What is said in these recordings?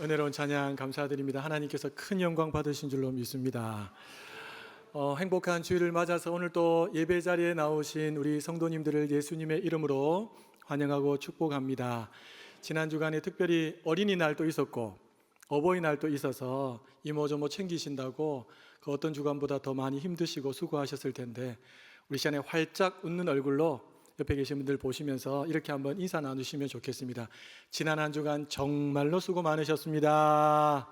은혜로운 찬양 감사드립니다. 하나님께서 큰 영광 받으신 줄로 믿습니다. 행복한 주일을 맞아서 오늘 또 예배 자리에 나오신 우리 성도님들을 예수님의 이름으로 환영하고 축복합니다. 지난 주간에 특별히 어린이날도 있었고 어버이날도 있어서 이모저모 챙기신다고 그 어떤 주간보다 더 많이 힘드시고 수고하셨을 텐데 우리 시간에 활짝 웃는 얼굴로 옆에 계신 분들 보시면서 이렇게 한번 인사 나누시면 좋겠습니다. 지난 한 주간 정말로 수고 많으셨습니다.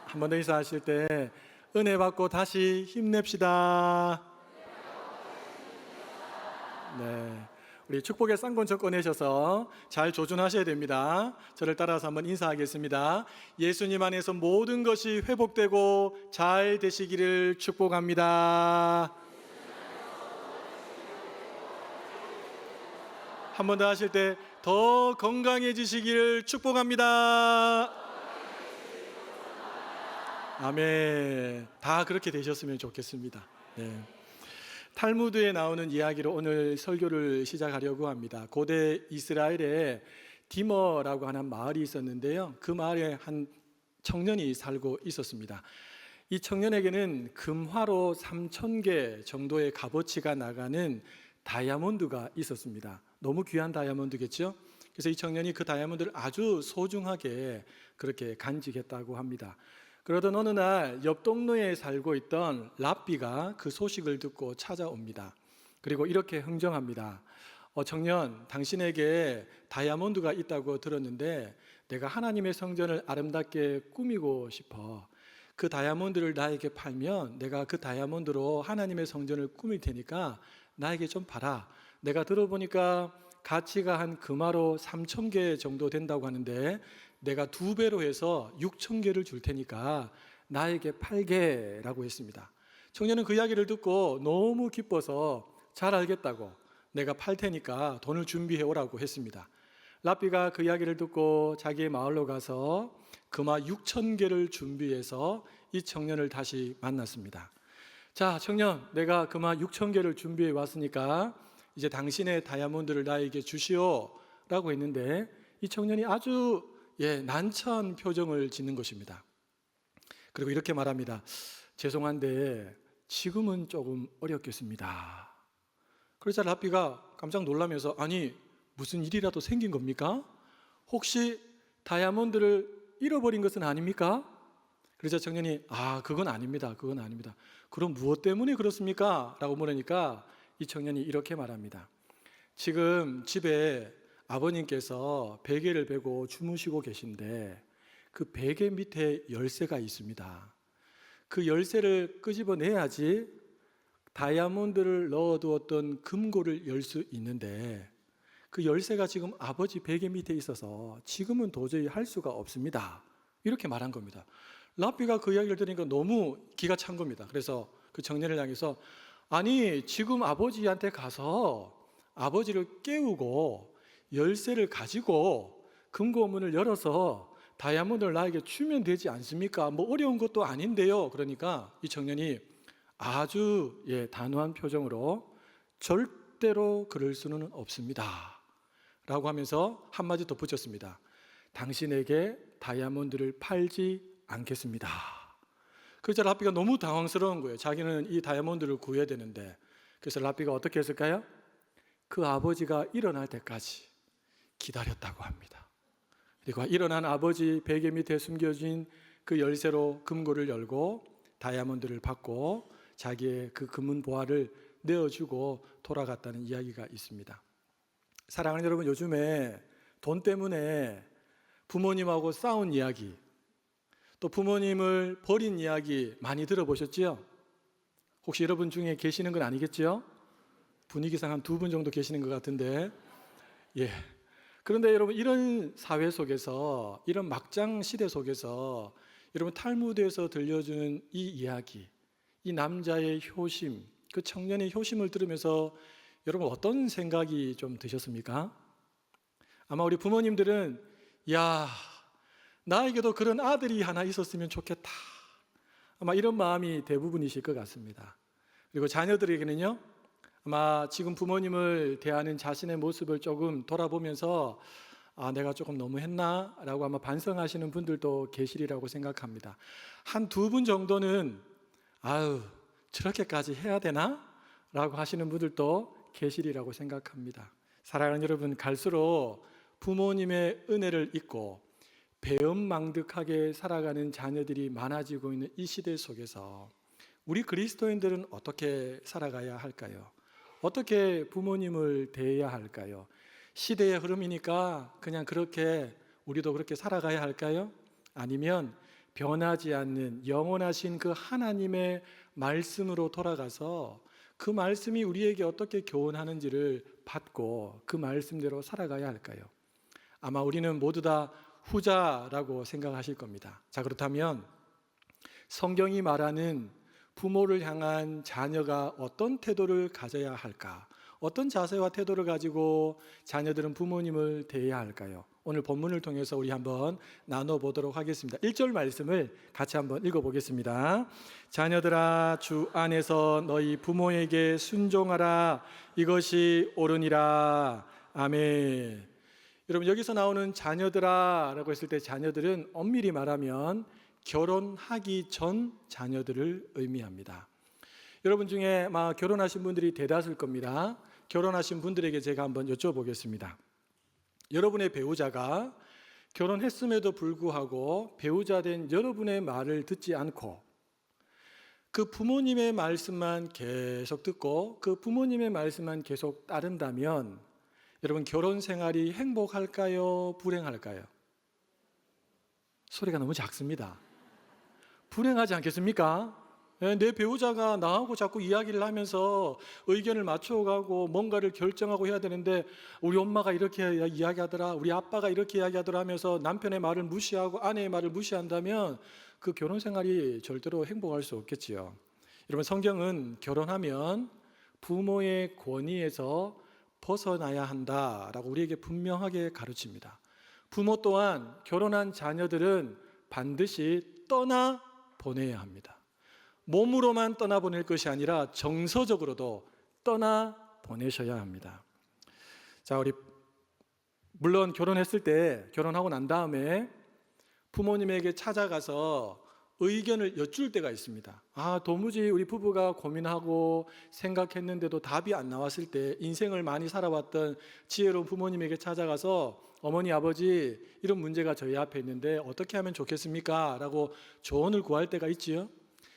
한 번 더 인사하실 때 은혜 받고 다시 힘냅시다. 네, 우리 축복의 쌍권초 꺼내셔서 잘 조준하셔야 됩니다. 저를 따라서 한번 인사하겠습니다. 예수님 안에서 모든 것이 회복되고 잘 되시기를 축복합니다. 한 번 더 하실 때 더 건강해지시기를 축복합니다. 아멘. 다 그렇게 되셨으면 좋겠습니다. 네. 탈무드에 나오는 이야기로 오늘 설교를 시작하려고 합니다. 고대 이스라엘에 디머라고 하는 마을이 있었는데요. 그 마을에 한 청년이 살고 있었습니다. 이 청년에게는 금화로 3,000개 정도의 값어치가 나가는 다이아몬드가 있었습니다. 너무 귀한 다이아몬드겠죠? 그래서 이 청년이 그 다이아몬드를 아주 소중하게 그렇게 간직했다고 합니다. 그러던 어느 날 옆 동네에 살고 있던 랍비가 그 소식을 듣고 찾아옵니다. 그리고 이렇게 흥정합니다. 청년, 당신에게 다이아몬드가 있다고 들었는데 내가 하나님의 성전을 아름답게 꾸미고 싶어. 그 다이아몬드를 나에게 팔면 내가 그 다이아몬드로 하나님의 성전을 꾸밀 테니까 나에게 좀 팔아. 내가 들어보니까 가치가 한 금화로 3,000개 정도 된다고 하는데 내가 2배로 해서 6,000개를 줄 테니까 나에게 팔게라고 했습니다. 청년은 그 이야기를 듣고 너무 기뻐서 잘 알겠다고, 내가 팔 테니까 돈을 준비해 오라고 했습니다. 랍비가 그 이야기를 듣고 자기의 마을로 가서 금화 6,000개를 준비해서 이 청년을 다시 만났습니다. 자, 청년, 내가 금화 6,000개를 준비해 왔으니까 이제 당신의 다이아몬드를 나에게 주시오 라고 했는데 이 청년이 아주 난처한 표정을 짓는 것입니다. 그리고 이렇게 말합니다. 죄송한데 지금은 조금 어렵겠습니다. 그러자 랍비가 깜짝 놀라면서 아니 무슨 일이라도 생긴 겁니까? 혹시 다이아몬드를 잃어버린 것은 아닙니까? 그러자 청년이 그건 아닙니다. 그건 아닙니다. 그럼 무엇 때문에 그렇습니까? 라고 물으니까 이 청년이 이렇게 말합니다. 지금 집에 아버님께서 베개를 베고 주무시고 계신데 그 베개 밑에 열쇠가 있습니다. 그 열쇠를 끄집어내야지 다이아몬드를 넣어두었던 금고를 열 수 있는데 그 열쇠가 지금 아버지 베개 밑에 있어서 지금은 도저히 할 수가 없습니다. 이렇게 말한 겁니다. 랍비가 그 이야기를 들으니까 너무 기가 찬 겁니다. 그래서 그 청년을 향해서 아니 지금 아버지한테 가서 아버지를 깨우고 열쇠를 가지고 금고문을 열어서 다이아몬드를 나에게 주면 되지 않습니까? 뭐 어려운 것도 아닌데요. 그러니까 이 청년이 아주 단호한 표정으로 절대로 그럴 수는 없습니다 라고 하면서 한마디 덧붙였습니다. 당신에게 다이아몬드를 팔지 않겠습니다. 그래서 랍비가 너무 당황스러운 거예요. 자기는 이 다이아몬드를 구해야 되는데. 그래서 랍비가 어떻게 했을까요? 그 아버지가 일어날 때까지 기다렸다고 합니다. 그리고 일어난 아버지 베개 밑에 숨겨진 그 열쇠로 금고를 열고 다이아몬드를 받고 자기의 그 금은 보화를 내어주고 돌아갔다는 이야기가 있습니다. 사랑하는 여러분, 요즘에 돈 때문에 부모님하고 싸운 이야기, 또 부모님을 버린 이야기 많이 들어보셨지요? 혹시 여러분 중에 계시는 건 아니겠지요? 분위기상 한 2분 정도 계시는 것 같은데 그런데 여러분 이런 사회 속에서, 이런 막장 시대 속에서 여러분 탈무드에서 들려주는 이 이야기, 이 남자의 효심, 그 청년의 효심을 들으면서 여러분 어떤 생각이 좀 드셨습니까? 아마 우리 부모님들은 나에게도 그런 아들이 하나 있었으면 좋겠다, 아마 이런 마음이 대부분이실 것 같습니다. 그리고 자녀들에게는요, 아마 지금 부모님을 대하는 자신의 모습을 조금 돌아보면서 내가 조금 너무했나? 라고 아마 반성하시는 분들도 계시리라고 생각합니다. 한 두 분 정도는 아유, 저렇게까지 해야 되나? 라고 하시는 분들도 계시리라고 생각합니다. 사랑하는 여러분, 갈수록 부모님의 은혜를 잊고 배은망덕하게 살아가는 자녀들이 많아지고 있는 이 시대 속에서 우리 그리스도인들은 어떻게 살아가야 할까요? 어떻게 부모님을 대해야 할까요? 시대의 흐름이니까 그냥 그렇게 우리도 그렇게 살아가야 할까요? 아니면 변하지 않는 영원하신 그 하나님의 말씀으로 돌아가서 그 말씀이 우리에게 어떻게 교훈하는지를 받고 그 말씀대로 살아가야 할까요? 아마 우리는 모두 다 후자라고 생각하실 겁니다. 자, 그렇다면 성경이 말하는 부모를 향한 자녀가 어떤 태도를 가져야 할까? 어떤 자세와 태도를 가지고 자녀들은 부모님을 대해야 할까요? 오늘 본문을 통해서 우리 한번 나눠보도록 하겠습니다. 1절 말씀을 같이 한번 읽어보겠습니다. 자녀들아, 주 안에서 너희 부모에게 순종하라. 이것이 옳으니라. 아멘. 여러분, 여기서 나오는 자녀들아 라고 했을 때 자녀들은 엄밀히 말하면 결혼하기 전 자녀들을 의미합니다. 여러분 중에 아마 결혼하신 분들이 대다수일 겁니다. 결혼하신 분들에게 제가 한번 여쭤보겠습니다. 여러분의 배우자가 결혼했음에도 불구하고 배우자 된 여러분의 말을 듣지 않고 그 부모님의 말씀만 계속 듣고 그 부모님의 말씀만 계속 따른다면 여러분, 결혼 생활이 행복할까요? 불행할까요? 소리가 너무 작습니다. 불행하지 않겠습니까? 내 배우자가 나하고 자꾸 이야기를 하면서 의견을 맞춰가고 뭔가를 결정하고 해야 되는데 우리 엄마가 이렇게 이야기하더라, 우리 아빠가 이렇게 이야기하더라 하면서 남편의 말을 무시하고 아내의 말을 무시한다면 그 결혼 생활이 절대로 행복할 수 없겠지요. 여러분, 성경은 결혼하면 부모의 권위에서 벗어나야 한다라고 우리에게 분명하게 가르칩니다. 부모 또한 결혼한 자녀들은 반드시 떠나 보내야 합니다. 몸으로만 떠나보낼 것이 아니라 정서적으로도 떠나 보내셔야 합니다. 자, 우리 물론 결혼했을 때, 결혼하고 난 다음에 부모님에게 찾아가서 의견을 여쭐 때가 있습니다. 도무지 우리 부부가 고민하고 생각했는데도 답이 안 나왔을 때 인생을 많이 살아왔던 지혜로운 부모님에게 찾아가서 어머니, 아버지, 이런 문제가 저희 앞에 있는데 어떻게 하면 좋겠습니까? 라고 조언을 구할 때가 있지요.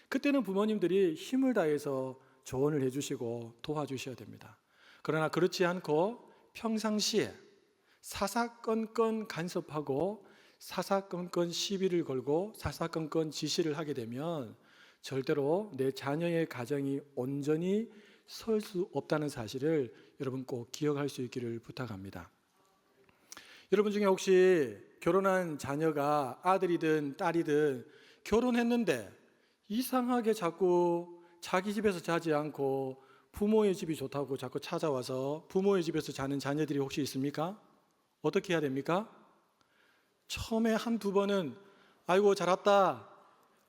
그때는 부모님들이 힘을 다해서 조언을 해주시고 도와주셔야 됩니다. 그러나 그렇지 않고 평상시에 사사건건 간섭하고 사사건건 시비를 걸고 사사건건 지시를 하게 되면 절대로 내 자녀의 가정이 온전히 설 수 없다는 사실을 여러분 꼭 기억할 수 있기를 부탁합니다. 여러분 중에 혹시 결혼한 자녀가 아들이든 딸이든 결혼했는데 이상하게 자꾸 자기 집에서 자지 않고 부모의 집이 좋다고 자꾸 찾아와서 부모의 집에서 자는 자녀들이 혹시 있습니까? 어떻게 해야 됩니까? 처음에 한두 번은 아이고 잘 왔다,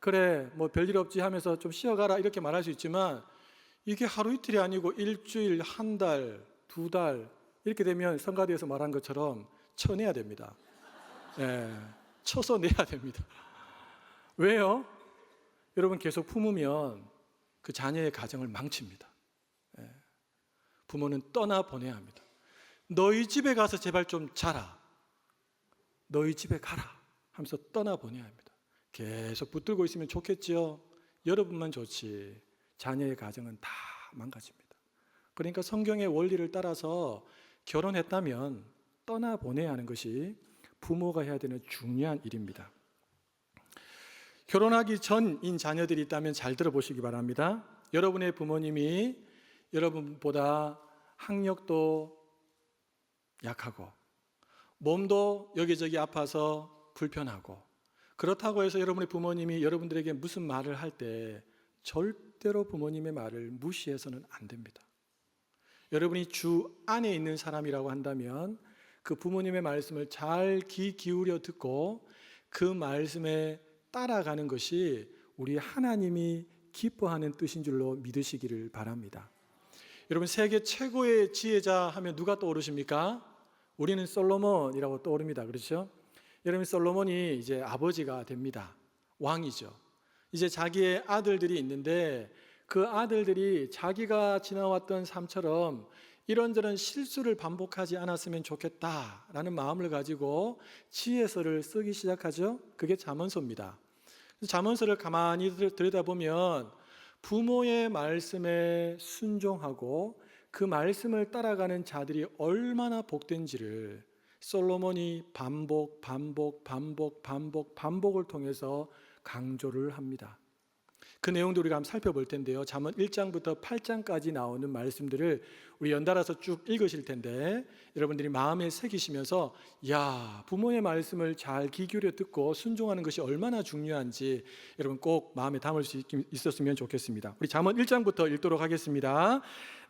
그래 뭐 별일 없지 하면서 좀 쉬어가라 이렇게 말할 수 있지만 이게 하루 이틀이 아니고 일주일, 한 달, 두 달 이렇게 되면 성가대에서 말한 것처럼 쳐내야 됩니다. 쳐서 내야 됩니다. 왜요? 여러분, 계속 품으면 그 자녀의 가정을 망칩니다. 부모는 떠나보내야 합니다. 너희 집에 가서 제발 좀 자라, 너희 집에 가라 하면서 떠나보내야 합니다. 계속 붙들고 있으면 좋겠지요. 여러분만 좋지 자녀의 가정은 다 망가집니다. 그러니까 성경의 원리를 따라서 결혼했다면 떠나보내야 하는 것이 부모가 해야 되는 중요한 일입니다. 결혼하기 전인 자녀들이 있다면 잘 들어보시기 바랍니다. 여러분의 부모님이 여러분보다 학력도 약하고 몸도 여기저기 아파서 불편하고 그렇다고 해서 여러분의 부모님이 여러분들에게 무슨 말을 할 때 절대로 부모님의 말을 무시해서는 안 됩니다. 여러분이 주 안에 있는 사람이라고 한다면 그 부모님의 말씀을 잘 귀 기울여 듣고 그 말씀에 따라가는 것이 우리 하나님이 기뻐하는 뜻인 줄로 믿으시기를 바랍니다. 여러분, 세계 최고의 지혜자 하면 누가 떠오르십니까? 우리는 솔로몬이라고 떠오릅니다. 그렇죠? 여러분, 솔로몬이 이제 아버지가 됩니다. 왕이죠. 이제 자기의 아들들이 있는데 그 아들들이 자기가 지나왔던 삶처럼 이런저런 실수를 반복하지 않았으면 좋겠다라는 마음을 가지고 지혜서를 쓰기 시작하죠. 그게 잠언서입니다. 잠언서를 가만히 들여다보면 부모의 말씀에 순종하고 그 말씀을 따라가는 자들이 얼마나 복된지를 솔로몬이 반복을 통해서 강조를 합니다. 그 내용도 우리가 한번 살펴볼 텐데요. 잠언 1장부터 8장까지 나오는 말씀들을 우리 연달아서 쭉 읽으실 텐데 여러분들이 마음에 새기시면서 야, 부모의 말씀을 잘 귀 기울여 듣고 순종하는 것이 얼마나 중요한지 여러분 꼭 마음에 담을 수 있었으면 좋겠습니다. 우리 잠언 1장부터 읽도록 하겠습니다.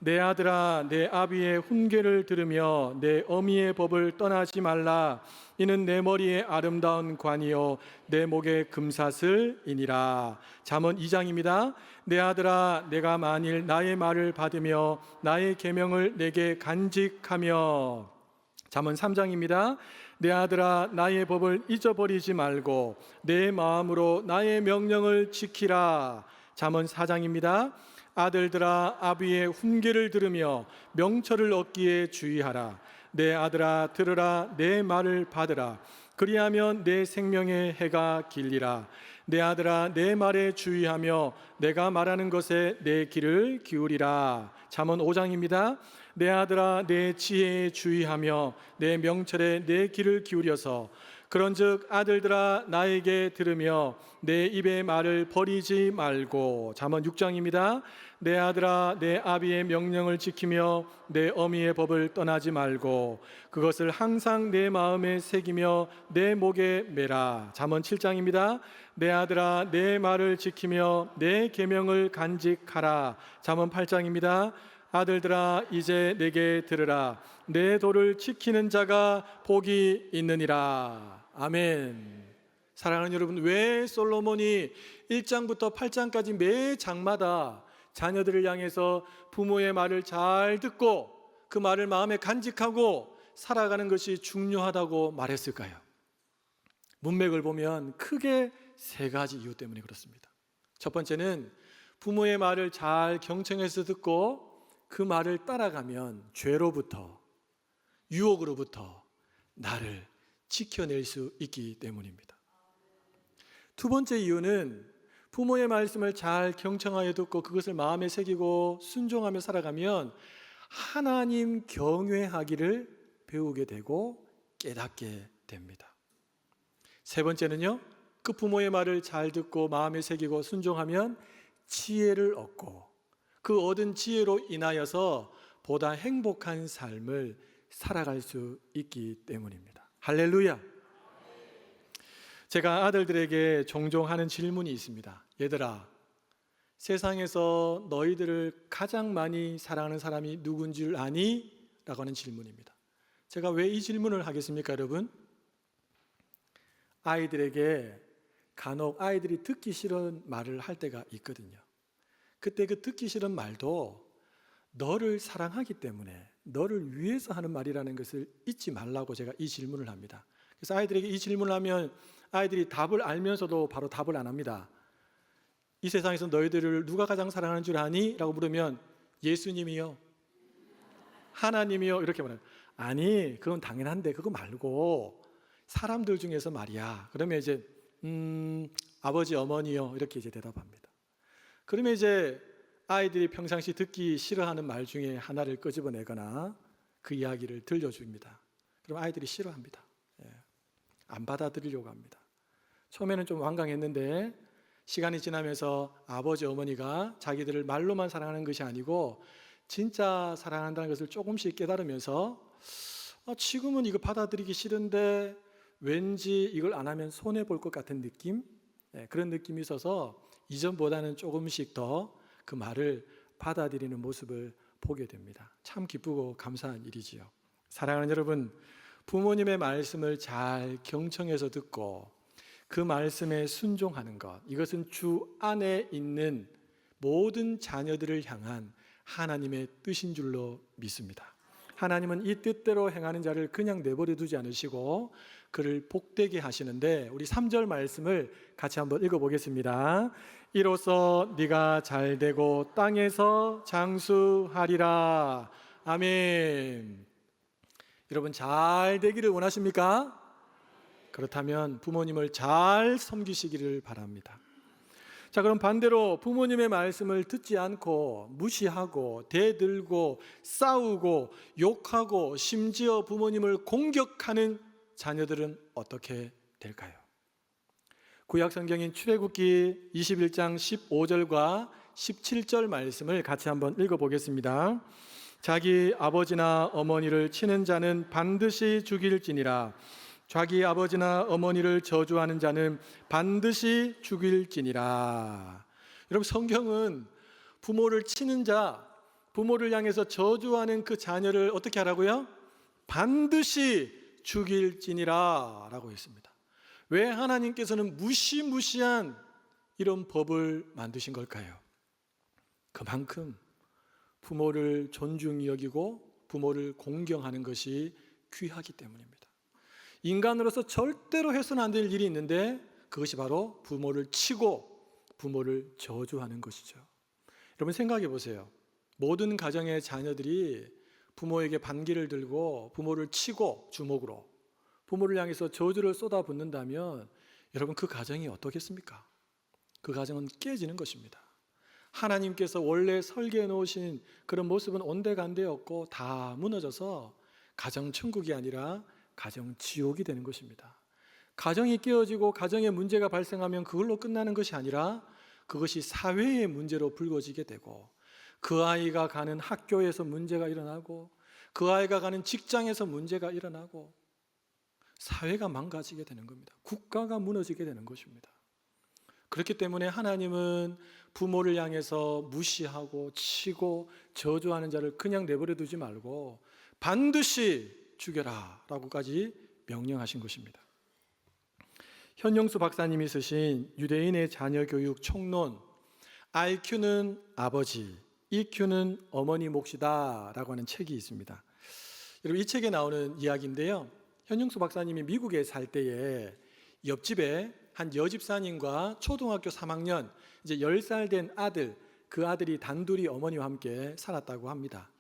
내 아들아, 내 아비의 훈계를 들으며 내 어미의 법을 떠나지 말라. 이는 내 머리에 아름다운 관이요 내 목에 금사슬이니라. 잠언 2장입니다. 내 아들아, 내가 만일 나의 말을 받으며 나의 계명을 내게 간직하며. 잠언 3장입니다. 내 아들아, 나의 법을 잊어버리지 말고 내 마음으로 나의 명령을 지키라. 잠언 4장입니다. 아들들아, 아비의 훈계를 들으며 명철을 얻기에 주의하라. 내 아들아, 들으라. 내 말을 받으라. 그리하면 내 생명의 해가 길리라. 내 아들아, 내 말에 주의하며 내가 말하는 것에 내 귀를 기울이라. 잠언 5장입니다. 내 아들아, 내 지혜에 주의하며 내 명철에 내 귀를 기울여서 그런즉 아들들아, 나에게 들으며 내 입의 말을 버리지 말고. 잠언 6장입니다. 내 아들아, 내 아비의 명령을 지키며 내 어미의 법을 떠나지 말고 그것을 항상 내 마음에 새기며 내 목에 매라. 잠언 7장입니다. 내 아들아, 내 말을 지키며 내 계명을 간직하라. 잠언 8장입니다. 아들들아, 이제 내게 들으라. 내 도를 지키는 자가 복이 있느니라. 아멘. 사랑하는 여러분, 왜 솔로몬이 1장부터 8장까지 매 장마다 자녀들을 향해서 부모의 말을 잘 듣고 그 말을 마음에 간직하고 살아가는 것이 중요하다고 말했을까요? 문맥을 보면 크게 세 가지 이유 때문에 그렇습니다. 첫 번째는 부모의 말을 잘 경청해서 듣고 그 말을 따라가면 죄로부터, 유혹으로부터 나를 지켜낼 수 있기 때문입니다. 두 번째 이유는 부모의 말씀을 잘 경청하여 듣고 그것을 마음에 새기고 순종하며 살아가면 하나님 경외하기를 배우게 되고 깨닫게 됩니다. 세 번째는요, 그 부모의 말을 잘 듣고 마음에 새기고 순종하면 지혜를 얻고 그 얻은 지혜로 인하여서 보다 행복한 삶을 살아갈 수 있기 때문입니다. 할렐루야. 제가 아들들에게 종종 하는 질문이 있습니다. 얘들아, 세상에서 너희들을 가장 많이 사랑하는 사람이 누군 줄 아니? 라고 하는 질문입니다. 제가 왜 이 질문을 하겠습니까, 여러분? 아이들에게 간혹 아이들이 듣기 싫은 말을 할 때가 있거든요. 그때 그 듣기 싫은 말도 너를 사랑하기 때문에 너를 위해서 하는 말이라는 것을 잊지 말라고 제가 이 질문을 합니다. 그래서 아이들에게 이 질문을 하면 아이들이 답을 알면서도 바로 답을 안 합니다. 이 세상에서 너희들을 누가 가장 사랑하는 줄 아니? 라고 물으면 예수님이요, 하나님이요, 이렇게 말해요. 아니, 그건 당연한데 그거 말고 사람들 중에서 말이야. 그러면 이제 아버지, 어머니요, 이렇게 이제 대답합니다. 그러면 이제 아이들이 평상시 듣기 싫어하는 말 중에 하나를 끄집어내거나 그 이야기를 들려줍니다. 그럼 아이들이 싫어합니다. 안 받아들이려고 합니다. 처음에는 좀 완강했는데 시간이 지나면서 아버지, 어머니가 자기들을 말로만 사랑하는 것이 아니고 진짜 사랑한다는 것을 조금씩 깨달으면서 지금은 이거 받아들이기 싫은데 왠지 이걸 안 하면 손해볼 것 같은 느낌? 그런 느낌이 있어서 이전보다는 조금씩 더 그 말을 받아들이는 모습을 보게 됩니다. 참 기쁘고 감사한 일이지요. 사랑하는 여러분, 부모님의 말씀을 잘 경청해서 듣고 그 말씀에 순종하는 것, 이것은 주 안에 있는 모든 자녀들을 향한 하나님의 뜻인 줄로 믿습니다. 하나님은 이 뜻대로 행하는 자를 그냥 내버려 두지 않으시고 그를 복되게 하시는데, 우리 3절 말씀을 같이 한번 읽어보겠습니다. 이로써 네가 잘되고 땅에서 장수하리라. 아멘. 여러분, 잘 되기를 원하십니까? 그렇다면 부모님을 잘 섬기시기를 바랍니다. 자, 그럼 반대로 부모님의 말씀을 듣지 않고 무시하고 대들고 싸우고 욕하고 심지어 부모님을 공격하는 자녀들은 어떻게 될까요? 구약 성경인 출애굽기 21장 15절과 17절 말씀을 같이 한번 읽어보겠습니다. 자기 아버지나 어머니를 치는 자는 반드시 죽일지니라. 자기 아버지나 어머니를 저주하는 자는 반드시 죽일지니라. 여러분, 성경은 부모를 치는 자, 부모를 향해서 저주하는 그 자녀를 어떻게 하라고요? 반드시 죽일지니라 라고 했습니다. 왜 하나님께서는 무시무시한 이런 법을 만드신 걸까요? 그만큼 부모를 존중히 여기고 부모를 공경하는 것이 귀하기 때문입니다. 인간으로서 절대로 해서는 안 될 일이 있는데 그것이 바로 부모를 치고 부모를 저주하는 것이죠. 여러분, 생각해 보세요. 모든 가정의 자녀들이 부모에게 반기를 들고 부모를 치고 주먹으로 부모를 향해서 저주를 쏟아붓는다면 여러분, 그 가정이 어떻겠습니까? 그 가정은 깨지는 것입니다. 하나님께서 원래 설계해 놓으신 그런 모습은 온데간데 없고 다 무너져서 가정 천국이 아니라 가정 지옥이 되는 것입니다. 가정이 깨어지고 가정에 문제가 발생하면 그걸로 끝나는 것이 아니라 그것이 사회의 문제로 불거지게 되고, 그 아이가 가는 학교에서 문제가 일어나고 그 아이가 가는 직장에서 문제가 일어나고 사회가 망가지게 되는 겁니다. 국가가 무너지게 되는 것입니다. 그렇기 때문에 하나님은 부모를 향해서 무시하고 치고 저주하는 자를 그냥 내버려 두지 말고 반드시 죽여라 라고까지 명령하신 것입니다. 현용수 박사님이 쓰신 유대인의 자녀교육 총론, IQ는 아버지, EQ는 어머니 몫이다 라고 하는 책이 있습니다. 여러분, 이 책에 나오는 이야기인데요, 현용수 박사님이 미국에 살 때에 옆집에 한 여집사님과 초등학교 3학년 이제 10살 된 아들, 그 아들이 단둘이 어머니와 함께 살았다고 합니다.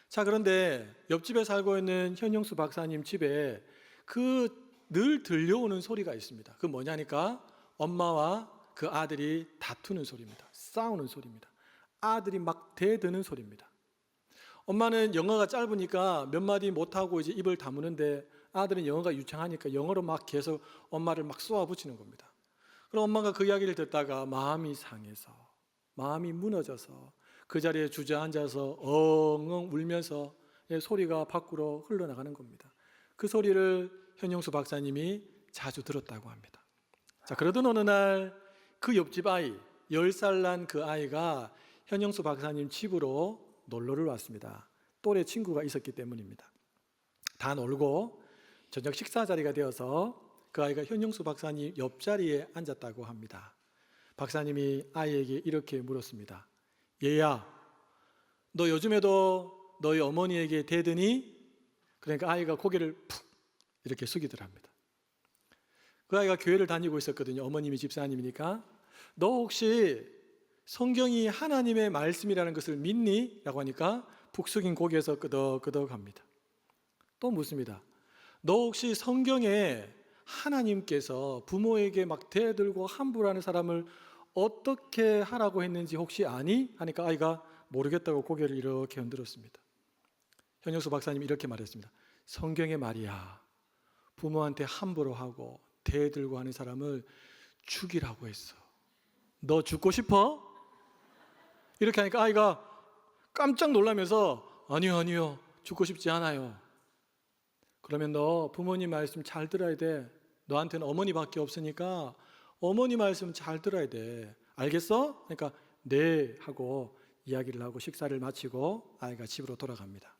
자, 그런데 옆집에 살고 있는 현용수 박사님 집에 늘 들려오는 소리가 있습니다. 그 뭐냐니까 엄마와 그 아들이 다투는 소리입니다. 싸우는 소리입니다. 아들이 막 대드는 소리입니다. 엄마는 영어가 짧으니까 몇 마디 못하고 이제 입을 다무는데 아들은 영어가 유창하니까 영어로 막 계속 엄마를 막 쏘아붙이는 겁니다. 그럼 엄마가 그 이야기를 듣다가 마음이 상해서, 마음이 무너져서 그 자리에 주저앉아서 엉엉 울면서 소리가 밖으로 흘러나가는 겁니다. 그 소리를 현용수 박사님이 자주 들었다고 합니다. 자, 그러던 어느 날 그 옆집 아이, 10살 난 그 아이가 현용수 박사님 집으로 놀러를 왔습니다. 또래 친구가 있었기 때문입니다. 다 놀고 저녁 식사 자리가 되어서 그 아이가 현용수 박사님 옆자리에 앉았다고 합니다. 박사님이 아이에게 이렇게 물었습니다. 얘야, 너 요즘에도 너희 어머니에게 대드니? 그러니까 아이가 고개를 푹 이렇게 숙이더랍니다. 그 아이가 교회를 다니고 있었거든요. 어머님이 집사님이니까. 너 혹시 성경이 하나님의 말씀이라는 것을 믿니? 라고 하니까 푹 숙인 고개에서 끄덕끄덕합니다. 또 묻습니다. 너 혹시 성경에 하나님께서 부모에게 막 대들고 함부로 하는 사람을 어떻게 하라고 했는지 혹시 아니? 하니까 아이가 모르겠다고 고개를 이렇게 흔들었습니다. 현용수 박사님이 이렇게 말했습니다. 성경의 말이야, 부모한테 함부로 하고 대들고 하는 사람을 죽이라고 했어. 너 죽고 싶어? 이렇게 하니까 아이가 깜짝 놀라면서 아니요, 죽고 싶지 않아요. 그러면 너 부모님 말씀 잘 들어야 돼. 너한테는 어머니밖에 없으니까 어머니 말씀 잘 들어야 돼. 알겠어? 그러니까 네 하고 이야기를 하고 식사를 마치고 아이가 집으로 돌아갑니다.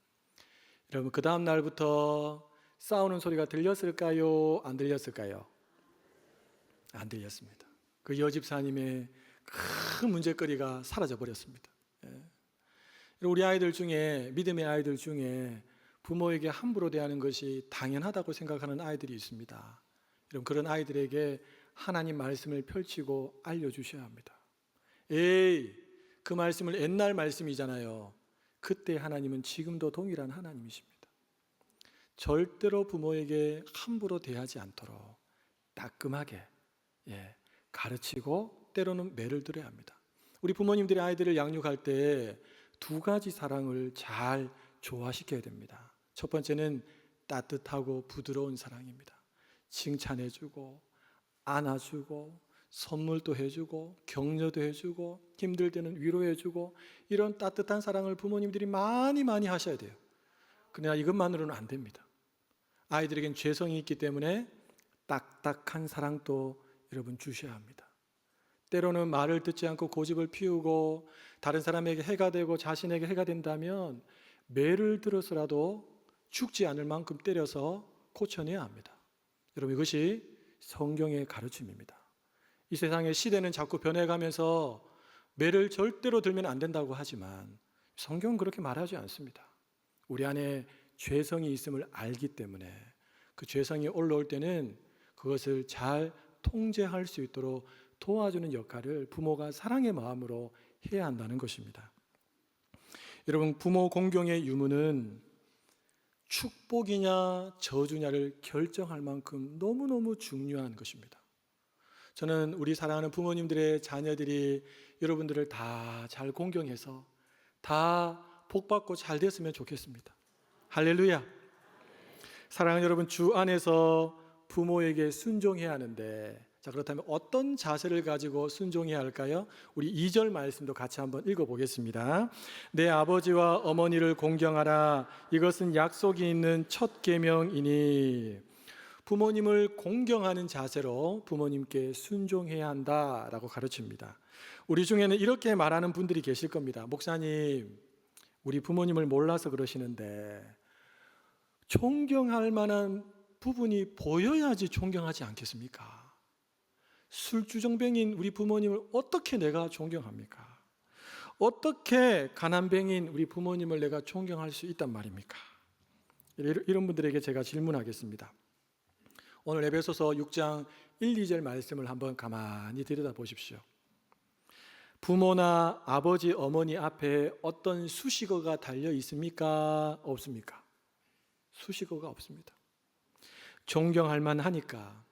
여러분, 그 다음 날부터 싸우는 소리가 들렸을까요? 안 들렸을까요? 안 들렸습니다. 그 여집사님의 큰 문제거리가 사라져 버렸습니다. 우리 아이들 중에, 믿음의 아이들 중에 부모에게 함부로 대하는 것이 당연하다고 생각하는 아이들이 있습니다. 여러분, 그런 아이들에게 하나님 말씀을 펼치고 알려주셔야 합니다. 에이, 그 말씀을 옛날 말씀이잖아요. 그때 하나님은 지금도 동일한 하나님이십니다. 절대로 부모에게 함부로 대하지 않도록 따끔하게 가르치고 때로는 매를 들어야 합니다. 우리 부모님들이 아이들을 양육할 때 두 가지 사랑을 잘 조화시켜야 됩니다. 첫 번째는 따뜻하고 부드러운 사랑입니다. 칭찬해주고 안아주고 선물도 해주고 격려도 해주고 힘들 때는 위로해주고 이런 따뜻한 사랑을 부모님들이 많이 하셔야 돼요. 그러나 이것만으로는 안 됩니다. 아이들에겐 죄성이 있기 때문에 딱딱한 사랑도 여러분 주셔야 합니다. 때로는 말을 듣지 않고 고집을 피우고 다른 사람에게 해가 되고 자신에게 해가 된다면 매를 들어서라도 죽지 않을 만큼 때려서 고쳐내야 합니다. 여러분, 이것이 성경의 가르침입니다. 이 세상의 시대는 자꾸 변해가면서 매를 절대로 들면 안 된다고 하지만 성경은 그렇게 말하지 않습니다. 우리 안에 죄성이 있음을 알기 때문에 그 죄성이 올라올 때는 그것을 잘 통제할 수 있도록 도와주는 역할을 부모가 사랑의 마음으로 해야 한다는 것입니다. 여러분, 부모 공경의 유무는 축복이냐 저주냐를 결정할 만큼 너무너무 중요한 것입니다. 저는 우리 사랑하는 부모님들의 자녀들이 여러분들을 다 잘 공경해서 다 복받고 잘 됐으면 좋겠습니다. 할렐루야. 사랑하는 여러분, 주 안에서 부모에게 순종해야 하는데, 자, 그렇다면 어떤 자세를 가지고 순종해야 할까요? 우리 2절 말씀도 같이 한번 읽어보겠습니다. 내 아버지와 어머니를 공경하라. 이것은 약속이 있는 첫 계명이니. 부모님을 공경하는 자세로 부모님께 순종해야 한다라고 가르칩니다. 우리 중에는 이렇게 말하는 분들이 계실 겁니다. 목사님, 우리 부모님을 몰라서 그러시는데 존경할 만한 부분이 보여야지 존경하지 않겠습니까? 술주정뱅인 우리 부모님을 어떻게 내가 존경합니까? 어떻게 가난뱅인 우리 부모님을 내가 존경할 수 있단 말입니까? 이런 분들에게 제가 질문하겠습니다. 오늘 에베소서 6장 1, 2절 말씀을 한번 가만히 들여다보십시오. 부모나 아버지, 어머니 앞에 어떤 수식어가 달려 있습니까? 없습니까? 수식어가 없습니다. 존경할 만하니까,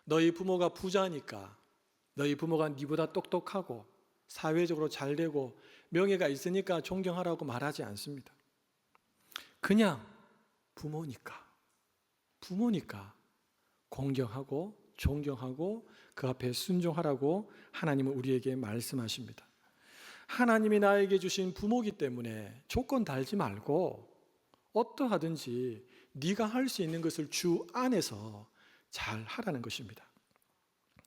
너희 부모가 부자니까, 너희 부모가 네보다 똑똑하고 사회적으로 잘 되고 명예가 있으니까 존경하라고 말하지 않습니다. 그냥 부모니까 공경하고 존경하고 그 앞에 순종하라고 하나님은 우리에게 말씀하십니다. 하나님이 나에게 주신 부모이기 때문에 조건 달지 말고 어떠하든지 네가 할 수 있는 것을 주 안에서 잘 하라는 것입니다.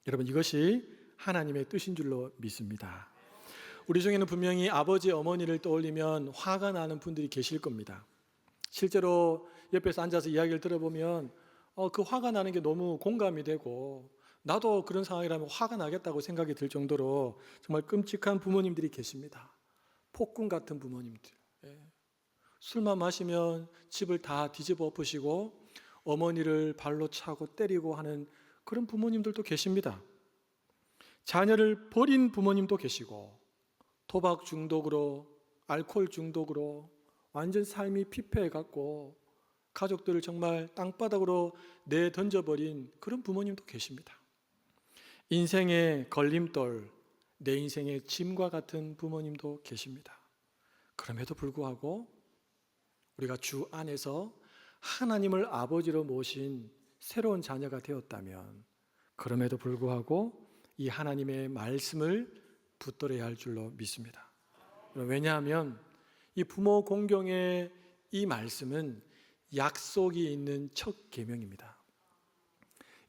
여러분, 이것이 하나님의 뜻인 줄로 믿습니다. 우리 중에는 분명히 아버지, 어머니를 떠올리면 화가 나는 분들이 계실 겁니다. 실제로 옆에서 앉아서 이야기를 들어보면 그 화가 나는 게 너무 공감이 되고 나도 그런 상황이라면 화가 나겠다고 생각이 들 정도로 정말 끔찍한 부모님들이 계십니다. 폭군 같은 부모님들. 술만 마시면 집을 다 뒤집어 엎으시고 어머니를 발로 차고 때리고 하는 그런 부모님들도 계십니다. 자녀를 버린 부모님도 계시고 도박 중독으로, 알코올 중독으로 완전 삶이 피폐해갖고 가족들을 정말 땅바닥으로 내던져버린 그런 부모님도 계십니다. 인생의 걸림돌, 내 인생의 짐과 같은 부모님도 계십니다. 그럼에도 불구하고 우리가 주 안에서 하나님을 아버지로 모신 새로운 자녀가 되었다면 그럼에도 불구하고 이 하나님의 말씀을 붙들어야 할 줄로 믿습니다. 왜냐하면 이 부모 공경의 이 말씀은 약속이 있는 첫 계명입니다.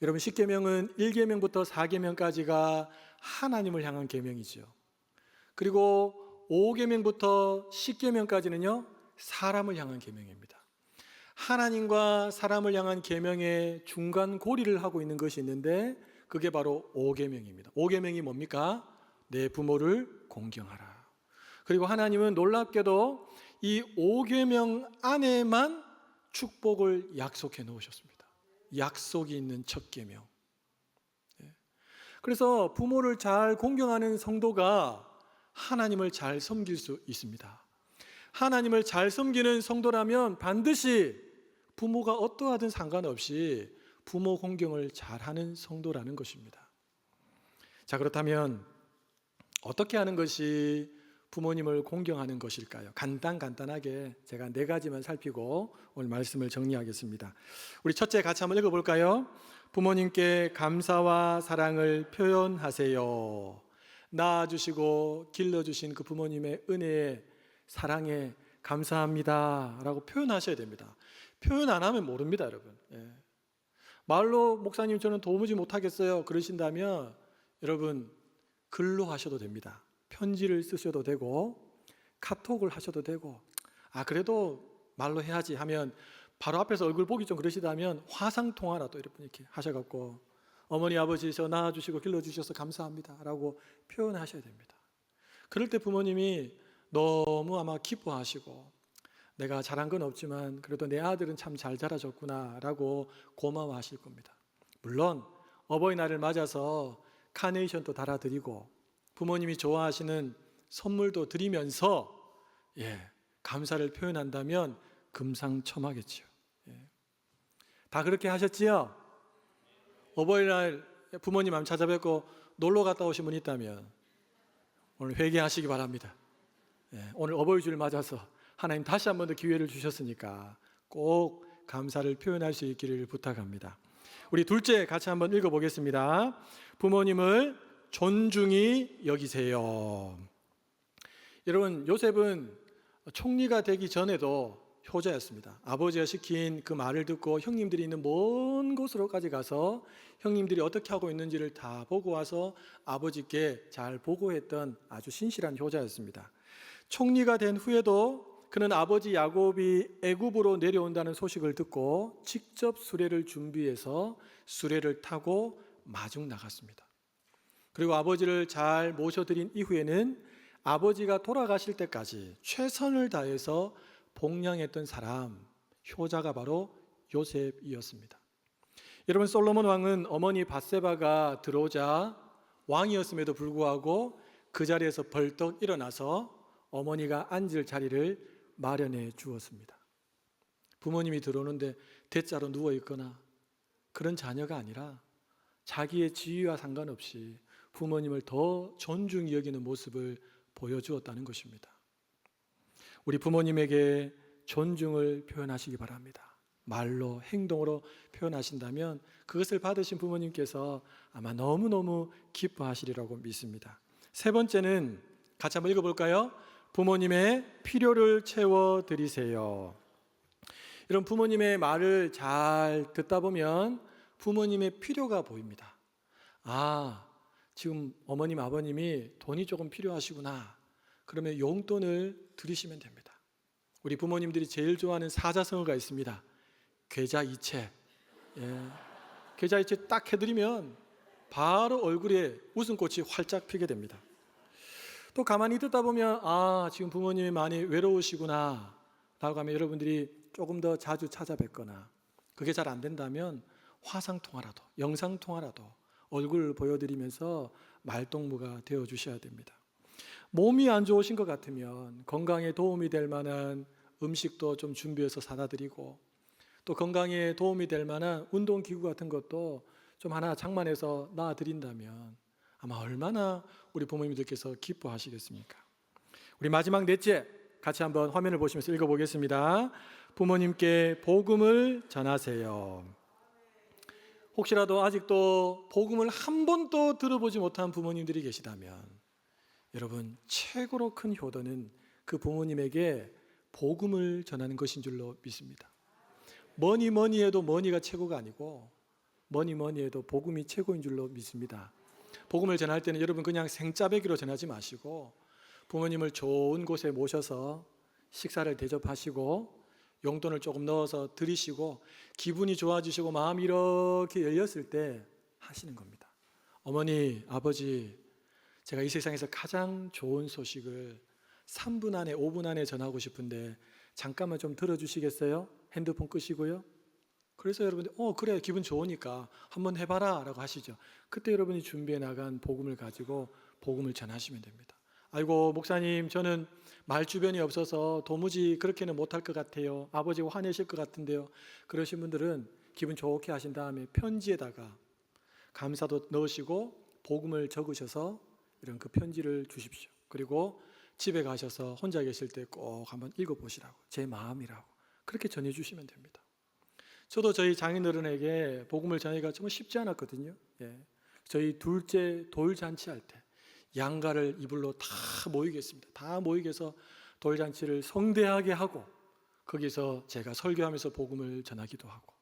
여러분, 10계명은 1계명부터 4계명까지가 하나님을 향한 계명이죠. 그리고 5계명부터 10계명까지는요, 사람을 향한 계명입니다. 하나님과 사람을 향한 계명의 중간 고리를 하고 있는 것이 있는데 그게 바로 5계명입니다. 5계명이 뭡니까? 내 부모를 공경하라. 그리고 하나님은 놀랍게도 이 5계명 안에만 축복을 약속해 놓으셨습니다. 약속이 있는 첫 계명. 그래서 부모를 잘 공경하는 성도가 하나님을 잘 섬길 수 있습니다. 하나님을 잘 섬기는 성도라면 반드시 부모가 어떠하든 상관없이 부모 공경을 잘하는 성도라는 것입니다. 자, 그렇다면 어떻게 하는 것이 부모님을 공경하는 것일까요? 간단하게 제가 4가지만 살피고 오늘 말씀을 정리하겠습니다. 우리 첫째 같이 한번 읽어볼까요? 부모님께 감사와 사랑을 표현하세요. 낳아주시고 길러주신 그 부모님의 은혜에 사랑에 감사합니다 라고 표현하셔야 됩니다. 표현 안 하면 모릅니다, 여러분. 말로 목사님 저는 도무지 못하겠어요 그러신다면 여러분 글로 하셔도 됩니다. 편지를 쓰셔도 되고 카톡을 하셔도 되고, 그래도 말로 해야지 하면 바로 앞에서 얼굴 보기 좀 그러시다면 화상통화라도 이렇게 하셔갖고 어머니 아버지 저 낳아주시고 길러주셔서 감사합니다 라고 표현하셔야 됩니다. 그럴 때 부모님이 너무 아마 기뻐하시고 내가 잘한 건 없지만 그래도 내 아들은 참 잘 자라줬구나 라고 고마워하실 겁니다. 물론 어버이날을 맞아서 카네이션도 달아드리고 부모님이 좋아하시는 선물도 드리면서 감사를 표현한다면 금상첨화겠죠. 다 그렇게 하셨지요? 어버이날 부모님 한번 찾아뵙고 놀러 갔다 오신 분 있다면 오늘 회개하시기 바랍니다. 오늘 어버이주를 맞아서 하나님 다시 한 번 더 기회를 주셨으니까 꼭 감사를 표현할 수 있기를 부탁합니다. 우리 둘째 같이 한번 읽어보겠습니다. 부모님을 존중히 여기세요. 여러분, 요셉은 총리가 되기 전에도 효자였습니다. 아버지가 시킨 그 말을 듣고 형님들이 있는 먼 곳으로까지 가서 형님들이 어떻게 하고 있는지를 다 보고 와서 아버지께 잘 보고했던 아주 신실한 효자였습니다. 총리가 된 후에도 그는 아버지 야곱이 애굽으로 내려온다는 소식을 듣고 직접 수레를 준비해서 수레를 타고 마중 나갔습니다. 그리고 아버지를 잘 모셔드린 이후에는 아버지가 돌아가실 때까지 최선을 다해서 복양했던 사람, 효자가 바로 요셉이었습니다. 여러분, 솔로몬 왕은 어머니 밧세바가 들어오자 왕이었음에도 불구하고 그 자리에서 벌떡 일어나서 어머니가 앉을 자리를 마련해 주었습니다. 부모님이 들어오는데 대자로 누워 있거나 그런 자녀가 아니라 자기의 지위와 상관없이 부모님을 더 존중히 여기는 모습을 보여주었다는 것입니다. 우리 부모님에게 존중을 표현하시기 바랍니다. 말로, 행동으로 표현하신다면 그것을 받으신 부모님께서 아마 너무너무 기뻐하시리라고 믿습니다. 세 번째는 같이 한번 읽어볼까요? 부모님의 필요를 채워드리세요. 이런 부모님의 말을 잘 듣다 보면 부모님의 필요가 보입니다. 지금 어머님, 아버님이 돈이 조금 필요하시구나. 그러면 용돈을 드리시면 됩니다. 우리 부모님들이 제일 좋아하는 사자성어가 있습니다. 계좌이체. 계좌이체 딱 해드리면 바로 얼굴에 웃음꽃이 활짝 피게 됩니다. 또 가만히 듣다 보면 지금 부모님이 많이 외로우시구나 라고 하면 여러분들이 조금 더 자주 찾아뵙거나 그게 잘 안 된다면 화상통화라도 영상통화라도 얼굴을 보여드리면서 말동무가 되어주셔야 됩니다. 몸이 안 좋으신 것 같으면 건강에 도움이 될 만한 음식도 좀 준비해서 사다 드리고 또 건강에 도움이 될 만한 운동기구 같은 것도 좀 하나 장만해서 놔드린다면 아마 얼마나 우리 부모님들께서 기뻐하시겠습니까? 우리 마지막 넷째 같이 한번 화면을 보시면서 읽어보겠습니다. 부모님께 복음을 전하세요. 혹시라도 아직도 복음을 한 번도 들어보지 못한 부모님들이 계시다면 여러분, 최고로 큰 효도는 그 부모님에게 복음을 전하는 것인 줄로 믿습니다. 뭐니 해도 머니가 최고가 아니고 뭐니 해도 복음이 최고인 줄로 믿습니다. 복음을 전할 때는 여러분 그냥 생짜배기로 전하지 마시고 부모님을 좋은 곳에 모셔서 식사를 대접하시고 용돈을 조금 넣어서 드리시고 기분이 좋아지시고 마음이 이렇게 열렸을 때 하시는 겁니다. 어머니, 아버지, 제가 이 세상에서 가장 좋은 소식을 3분 안에 5분 안에 전하고 싶은데 잠깐만 좀 들어주시겠어요? 핸드폰 끄시고요. 그래서 여러분들 그래 기분 좋으니까 한번 해봐라 라고 하시죠. 그때 여러분이 준비해 나간 복음을 가지고 복음을 전하시면 됩니다. 아이고 목사님 저는 말 주변이 없어서 도무지 그렇게는 못할 것 같아요. 아버지가 화내실 것 같은데요. 그러신 분들은 기분 좋게 하신 다음에 편지에다가 감사도 넣으시고 복음을 적으셔서 이런 그 편지를 주십시오. 그리고 집에 가셔서 혼자 계실 때 꼭 한번 읽어보시라고, 제 마음이라고 그렇게 전해주시면 됩니다. 저도 저희 장인어른에게 복음을 전하기가 정말 쉽지 않았거든요. 저희 둘째 돌잔치 할 때 양가를 이불로 다 모이게 했습니다. 다 모이게 해서 돌잔치를 성대하게 하고 거기서 제가 설교하면서 복음을 전하기도 하고,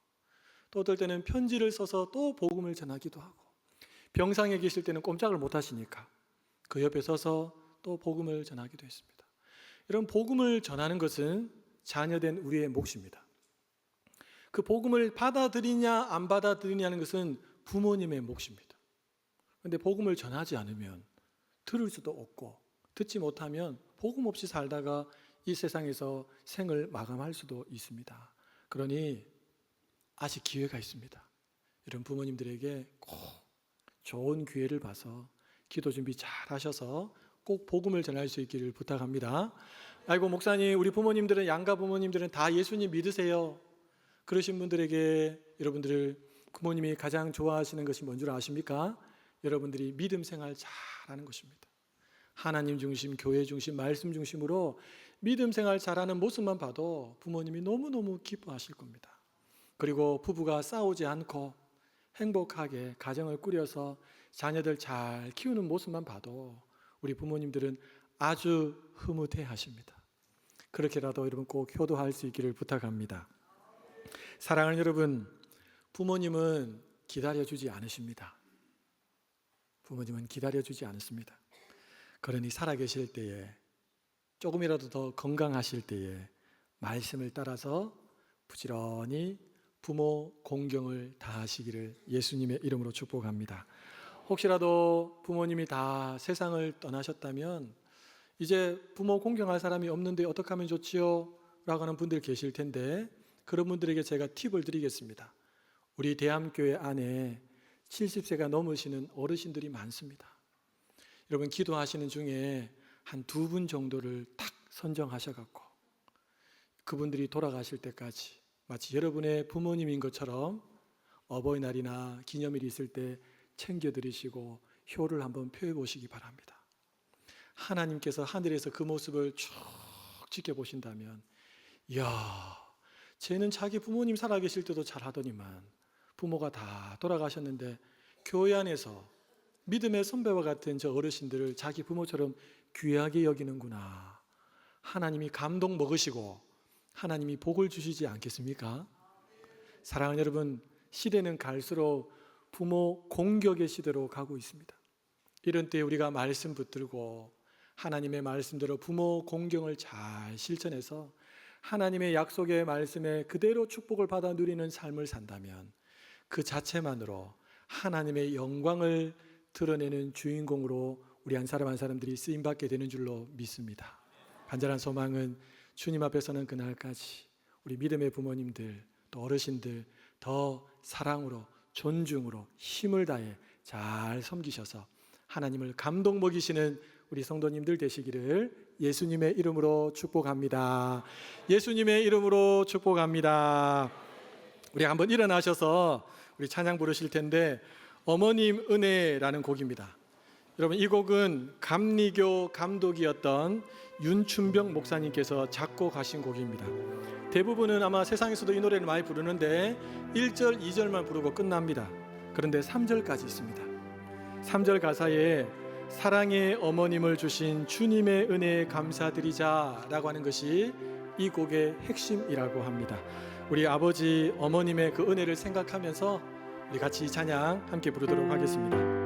또 어떨 때는 편지를 써서 또 복음을 전하기도 하고, 병상에 계실 때는 꼼짝을 못 하시니까 그 옆에 서서 또 복음을 전하기도 했습니다. 이런 복음을 전하는 것은 자녀된 우리의 몫입니다. 그 복음을 받아들이냐 안 받아들이냐는 것은 부모님의 몫입니다. 그런데 복음을 전하지 않으면 들을 수도 없고, 듣지 못하면 복음 없이 살다가 이 세상에서 생을 마감할 수도 있습니다. 그러니 아직 기회가 있습니다. 이런 부모님들에게 꼭 좋은 기회를 봐서 기도 준비 잘 하셔서 꼭 복음을 전할 수 있기를 부탁합니다. 아이고 목사님 우리 부모님들은 양가 부모님들은 다 예수님 믿으세요. 그러신 분들에게 여러분들 부모님이 가장 좋아하시는 것이 뭔 줄 아십니까? 여러분들이 믿음 생활 잘하는 것입니다. 하나님 중심, 교회 중심, 말씀 중심으로 믿음 생활 잘하는 모습만 봐도 부모님이 너무너무 기뻐하실 겁니다. 그리고 부부가 싸우지 않고 행복하게 가정을 꾸려서 자녀들 잘 키우는 모습만 봐도 우리 부모님들은 아주 흐뭇해 하십니다. 그렇게라도 여러분 꼭 효도할 수 있기를 부탁합니다. 사랑하는 여러분, 부모님은 기다려주지 않으십니다. 부모님은 기다려주지 않습니다. 그러니 살아계실 때에 조금이라도 더 건강하실 때에 말씀을 따라서 부지런히 부모 공경을 다하시기를 예수님의 이름으로 축복합니다. 혹시라도 부모님이 다 세상을 떠나셨다면 이제 부모 공경할 사람이 없는데 어떻게 하면 좋지요? 라고 하는 분들 계실 텐데, 그런 분들에게 제가 팁을 드리겠습니다. 우리 대암교회 안에 70세가 넘으시는 어르신들이 많습니다. 여러분 기도하시는 중에 한 2분 정도를 딱 선정하셔갖고 그분들이 돌아가실 때까지 마치 여러분의 부모님인 것처럼 어버이날이나 기념일이 있을 때 챙겨드리시고 효를 한번 표해 보시기 바랍니다. 하나님께서 하늘에서 그 모습을 쭉 지켜보신다면, 이야, 쟤는 자기 부모님 살아계실 때도 잘하더니만 부모가 다 돌아가셨는데 교회 안에서 믿음의 선배와 같은 저 어르신들을 자기 부모처럼 귀하게 여기는구나. 하나님이 감동 먹으시고 하나님이 복을 주시지 않겠습니까? 사랑하는 여러분, 시대는 갈수록 부모 공격의 시대로 가고 있습니다. 이런 때 우리가 말씀 붙들고 하나님의 말씀대로 부모 공경을 잘 실천해서 하나님의 약속의 말씀에 그대로 축복을 받아 누리는 삶을 산다면 그 자체만으로 하나님의 영광을 드러내는 주인공으로 우리 한 사람 한 사람들이 쓰임받게 되는 줄로 믿습니다. 간절한 소망은 주님 앞에 서는 그날까지 우리 믿음의 부모님들 또 어르신들 더 사랑으로 존중으로 힘을 다해 잘 섬기셔서 하나님을 감동 먹이시는 우리 성도님들 되시기를 예수님의 이름으로 축복합니다. 예수님의 이름으로 축복합니다. 우리 한번 일어나셔서 우리 찬양 부르실 텐데, 어머님 은혜라는 곡입니다. 여러분 이 곡은 감리교 감독이었던 윤춘병 목사님께서 작곡하신 곡입니다. 대부분은 아마 세상에서도 이 노래를 많이 부르는데 1절, 2절만 부르고 끝납니다. 그런데 3절까지 있습니다. 3절 가사에 사랑의 어머님을 주신 주님의 은혜에 감사드리자라고 하는 것이 이 곡의 핵심이라고 합니다. 우리 아버지, 어머님의 그 은혜를 생각하면서 우리 같이 찬양 함께 부르도록 하겠습니다.